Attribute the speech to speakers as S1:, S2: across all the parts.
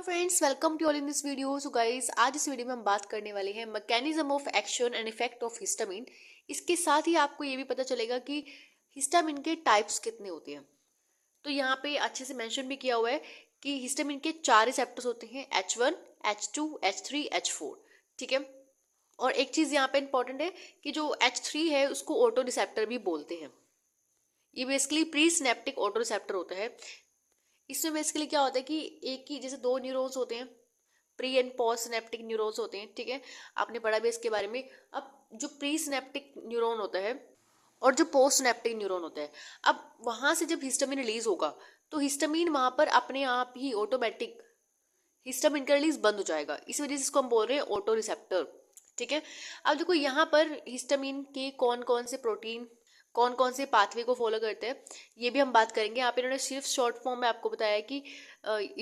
S1: Friends, welcome to all in this video. So guys, आज इस video में हम बात करने वाले हैं mechanism of action and effect of histamine. इसके साथ ही आपको ये भी पता चलेगा कि हिस्टामिन के टाइप्स कितने होते हैं। तो यहाँ पे अच्छे से मेंशन भी किया हुआ है कि हिस्टामिन के 4 रिसेप्टर्स होते हैं, H1, H2, H3, H4। ठीक है। और एक चीज यहाँ पे इंपॉर्टेंट है कि जो H3 है उसको ऑटो रिसेप्टर भी बोलते हैं। ये basically pre synaptic auto receptor होता है। इसमें बेसिकली क्या होता है कि एक ही जैसे दो न्यूरॉन्स होते हैं, pre and post synaptic neurons होते हैं। ठीक है, आपने पढ़ा भी इसके बारे में। अब जो प्री सिनेप्टिक न्यूरॉन होता है और जो पोस्ट सिनेप्टिक न्यूरॉन होता है, अब वहां से जब हिस्टामिन रिलीज होगा तो हिस्टामिन वहां पर अपने आप ही ऑटोमेटिक हिस्टामिन का रिलीज बंद हो जाएगा। इस वजह से इसको हम बोल रहे हैं ऑटो रिसेप्टर। ठीक है। अब देखो यहाँ पर हिस्टामिन के कौन कौन से प्रोटीन कौन कौन से पाथवे को फॉलो करते हैं, ये भी हम बात करेंगे। यहाँ पे इन्होंने सिर्फ शॉर्ट फॉर्म में आपको बताया कि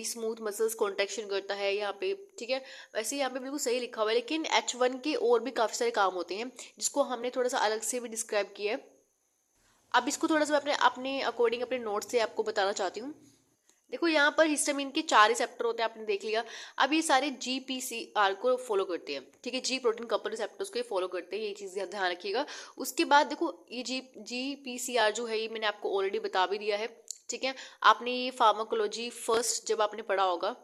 S1: स्मूथ मसल्स कॉन्ट्रेक्शन करता है यहाँ पे। ठीक है, वैसे यहाँ पे बिल्कुल सही लिखा हुआ है, लेकिन H1 के और भी काफी सारे काम होते हैं जिसको हमने थोड़ा सा अलग से भी डिस्क्राइब किया है। अब इसको थोड़ा सा मैं अपने अपने अकॉर्डिंग अपने नोट से आपको बताना चाहती हूँ। देखो यहाँ पर हिस्टामिन के 4 रिसेप्टर होते हैं, आपने देख लिया। अब ये सारे GPCR को फॉलो करते हैं। ठीक है, जी प्रोटीन कपल रिसेप्टर्स को ये फॉलो करते हैं, ये चीज़ ध्यान रखिएगा। उसके बाद देखो ये GPCR जो है ये मैंने आपको ऑलरेडी बता भी दिया है। ठीक है, आपने ये फार्माकोलॉजी फर्स्ट जब आपने पढ़ा होगा,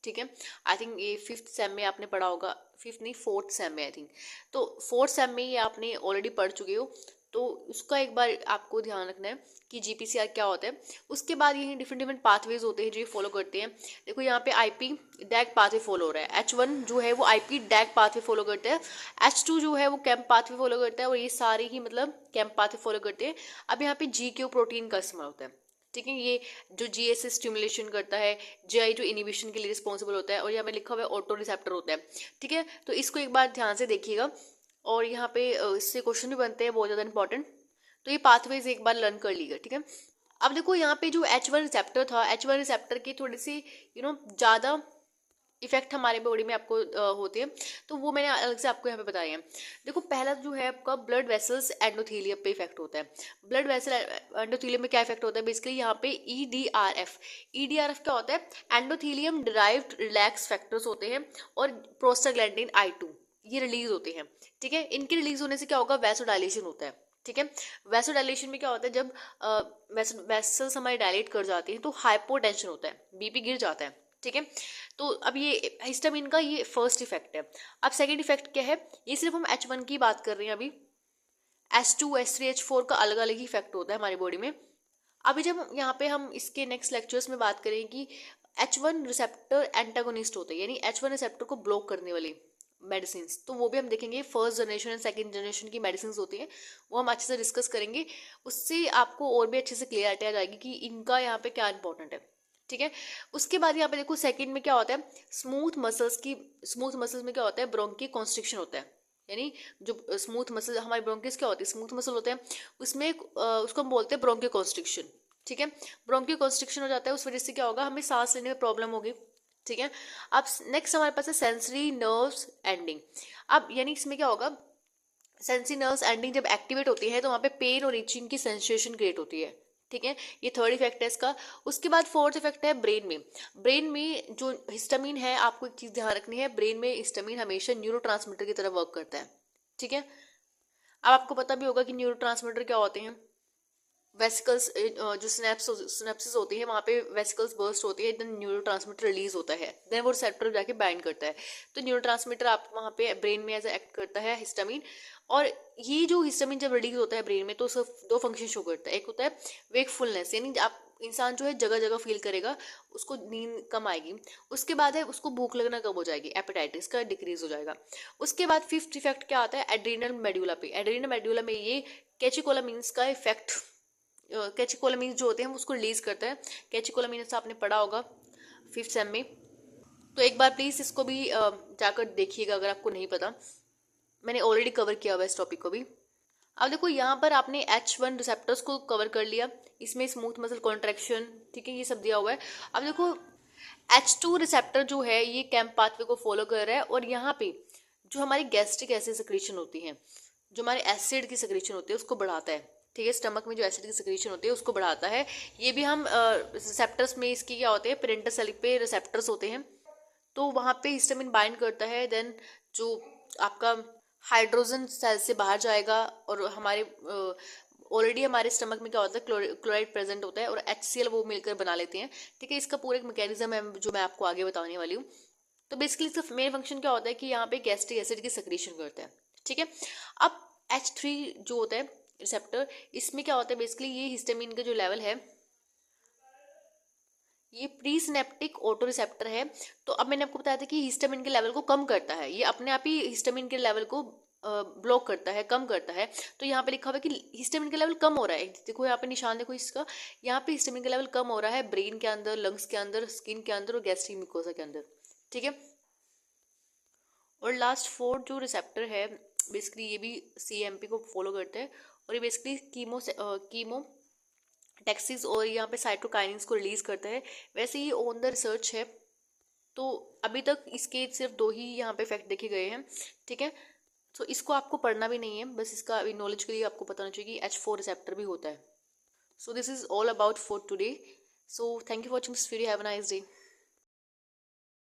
S1: ठीक है, आई थिंक ये 5th सेम में आपने पढ़ा होगा, 5th नहीं 4th सेम में आई थिंक। तो 4th सेम में ये आपने ऑलरेडी पढ़ चुके हो, तो उसका एक बार आपको ध्यान रखना है कि GPCR क्या होता है। उसके बाद ये डिफरेंट डिफरेंट पाथवेज होते हैं जो ये फॉलो करते हैं। देखो यहाँ पे IP डैग पाथवे फॉलो हो रहा है। H1 जो है वो IP डैग पाथवे फॉलो करते हैं, H2 जो है वो कैम्प पाथवे फॉलो करता है, और ये सारे ही मतलब कैम्प पाथवे फॉलो करते हैं। अब यहाँ पे GQ प्रोटीन का इस्तेमाल होता है। ठीक है, ये जो GS स्टिमुलेशन करता है, GI जो इनिबिशन के लिए रिस्पॉन्सिबल होता है, और यहाँ पे लिखा हुआ है ऑटो रिसेप्टर होता है। ठीक है, तो इसको एक बार ध्यान से देखिएगा। और यहाँ पे इससे क्वेश्चन भी बनते हैं बहुत ज़्यादा इंपॉर्टेंट, तो ये पाथवेज एक बार लर्न कर लीजिए। ठीक है, अब देखो यहाँ पे जो H1 रिसेप्टर था, H1 रिसेप्टर के थोड़े से ज़्यादा इफेक्ट हमारे बॉडी में आपको होते हैं, तो वो मैंने अलग से आपको यहाँ पे बताए हैं। देखो पहला जो है आपका ब्लड वेसल्स एंडोथेलियम पे इफेक्ट होता है। ब्लड वेसल एंडोथेलियम में क्या इफेक्ट होता है, बेसिकली यहाँ पे EDRF क्या होता है, एंडोथेलियम डिराइव्ड रिलैक्स फैक्टर्स होते हैं, और प्रोस्टाग्लैंडिन I2 ये रिलीज होते हैं। ठीक है, इनके रिलीज होने से क्या होगा, वैसोडाइलेशन होता है। ठीक है, वैसोडाइलेशन में क्या होता है, जब वेसल्स हमारे डायलेट कर जाते हैं तो हाइपोटेंशन होता है, BP गिर जाता है। ठीक है, तो अब ये हिस्टामिन का ये फर्स्ट इफेक्ट है। अब सेकंड इफेक्ट क्या है, ये सिर्फ हम H1 की बात कर रहे हैं अभी। H2, H3, H4 का अलग अलग ही इफेक्ट होता है हमारी बॉडी में। अभी जब यहाँ पे हम इसके नेक्स्ट लेक्चर्स में बात करें कि H1 रिसेप्टर एंटागोनिस्ट होते हैं, यानी H1 रिसेप्टर को ब्लॉक करने वाली मेडिसिन, तो वो भी हम देखेंगे। First generation and second generation की मेडिसिन होती हैं, वो हम अच्छे से डिस्कस करेंगे। उससे आपको और भी अच्छे से क्लियरिटी आ जाएगी कि इनका यहाँ पे क्या इंपॉर्टेंट है। ठीक है, उसके बाद यहाँ पे देखो सेकंड में क्या होता है, स्मूथ मसल्स में क्या होता है, ब्रोंकी कॉन्स्ट्रिक्शन होता है। यानी जो स्मूथ मसल हमारे ब्रोंकिस क्या होती है, स्मूथ मसल होते हैं, उसमें उसको हम बोलते हैं ब्रोंकी कॉन्स्ट्रिक्शन। ठीक है, ब्रोंकी कॉन्स्ट्रिक्शन हो जाता है, उस वजह से क्या होगा, हमें सांस लेने में प्रॉब्लम होगी। ठीक है, अब नेक्स्ट हमारे पास है सेंसरी नर्व्स एंडिंग। अब यानी इसमें क्या होगा, सेंसरी नर्व्स एंडिंग जब एक्टिवेट होती है तो वहाँ पे पेन और इचिंग की सेंसेशन क्रिएट होती है। ठीक है, ये थर्ड इफेक्ट है इसका। उसके बाद फोर्थ इफेक्ट है ब्रेन में। ब्रेन में जो हिस्टामिन है, आपको एक चीज ध्यान रखनी है, ब्रेन में हिस्टामिन हमेशा न्यूरोट्रांसमीटर की तरह वर्क करता है। ठीक है, अब आपको पता भी होगा कि न्यूरोट्रांसमीटर क्या होते हैं। वेसिकल्स जो सिनेप्सिस होती है वहाँ पे वेसिकल्स बर्स्ट होती है, देन न्यूरोट्रांसमीटर रिलीज होता है, देन वो रिसेप्टर जाके बाइंड करता है। तो न्यूरोट्रांसमीटर आप वहाँ पे ब्रेन में एज एक्ट करता है हिस्टामिन। और ये जो हिस्टामिन जब रिलीज होता है ब्रेन में तो सिर्फ दो फंक्शन शो करता है। एक होता है वेकफुलनेस, यानी आप इंसान जो है जगह जगह फील करेगा, उसको नींद कम आएगी। उसके बाद है उसको भूख लगना कम हो जाएगी, एपेटाइटिस का डिक्रीज हो जाएगा। उसके बाद फिफ्थ इफेक्ट क्या आता है, एड्रीनल मेड्यूला पे। एड्रीनल मेड्यूला में ये कैचिकोलामिन्स का इफेक्ट, कैचिकोलामीन जो होते हैं उसको रिलीज करता है। कैचिकोलामीन आपने पढ़ा होगा 5th सेम में, तो एक बार प्लीज इसको भी जाकर देखिएगा अगर आपको नहीं पता, मैंने ऑलरेडी कवर किया हुआ इस टॉपिक को भी। अब देखो यहाँ पर आपने H1 रिसेप्टर्स को कवर कर लिया, इसमें स्मूथ मसल कॉन्ट्रैक्शन, ठीक है, ये सब दिया हुआ है। अब देखो H2 रिसेप्टर जो है ये कैम्प पाथवे को फॉलो कर रहा है, और यहाँ पे जो हमारी गैस्ट्रिक एसिड सिक्रीशन होती है, जो हमारे एसिड की सिक्रीशन होती है उसको बढ़ाता है। ठीक है, स्टमक में जो एसिड की सिक्रीशन होती है उसको बढ़ाता है। ये भी हम रिसेप्टर्स में इसकी क्या होते हैं, पेरेंटल सेल पे रिसेप्टर्स होते हैं, तो वहाँ पे हिस्टामिन बाइंड करता है, देन जो आपका हाइड्रोजन सेल से बाहर जाएगा और हमारे ऑलरेडी हमारे स्टमक में क्या होता है, क्लोराइड प्रेजेंट होता है और HCl वो मिलकर बना लेते हैं। ठीक है, इसका पूरा एक मैकेनिज्म है जो मैं आपको आगे बताने वाली हूँ। तो बेसिकली इसका मेन फंक्शन क्या होता है कि यहाँ पे गैस्ट्रिक एसिड की सेक्रेशन करता है। ठीक है, अब H3 जो होता है रिसेप्टर, इसमें क्या होता है बेसिकली, ये हिस्टामिन का जो लेवल है ये प्री सिनेप्टिक ऑटो रिसेप्टर है। तो अब मैंने आपको बताया था कि हिस्टामिन के लेवल को कम करता है, ये अपने आप ही हिस्टामिन के लेवल को ब्लॉक करता है, कम करता है। तो यहाँ पे लिखा हुआ है कि हिस्टामिन का लेवल कम हो रहा है, देखो यहाँ पे निशान देखो इसका, यहाँ पे हिस्टामिन का लेवल कम हो रहा है ब्रेन के अंदर, लंग्स के अंदर, स्किन के अंदर और गैस्ट्रिक म्यूकोसा के अंदर। ठीक है, और लास्ट फोर जो रिसेप्टर है बेसिकली ये भी CMP को फॉलो करते हैं और ये बेसिकली कीमो टैक्सिस और यहाँ पे साइटोकाइनिन्स को रिलीज करता है। वैसे ये ऑन द रिसर्च है, तो अभी तक इसके सिर्फ 2 ही यहाँ पे फैक्ट देखे गए हैं। ठीक है, तो इसको आपको पढ़ना भी नहीं है, बस इसका अभी नॉलेज के लिए आपको पता होना चाहिए कि H4 रिसेप्टर भी होता है। So this is all about for today. So thank you for watching this video, have a nice day.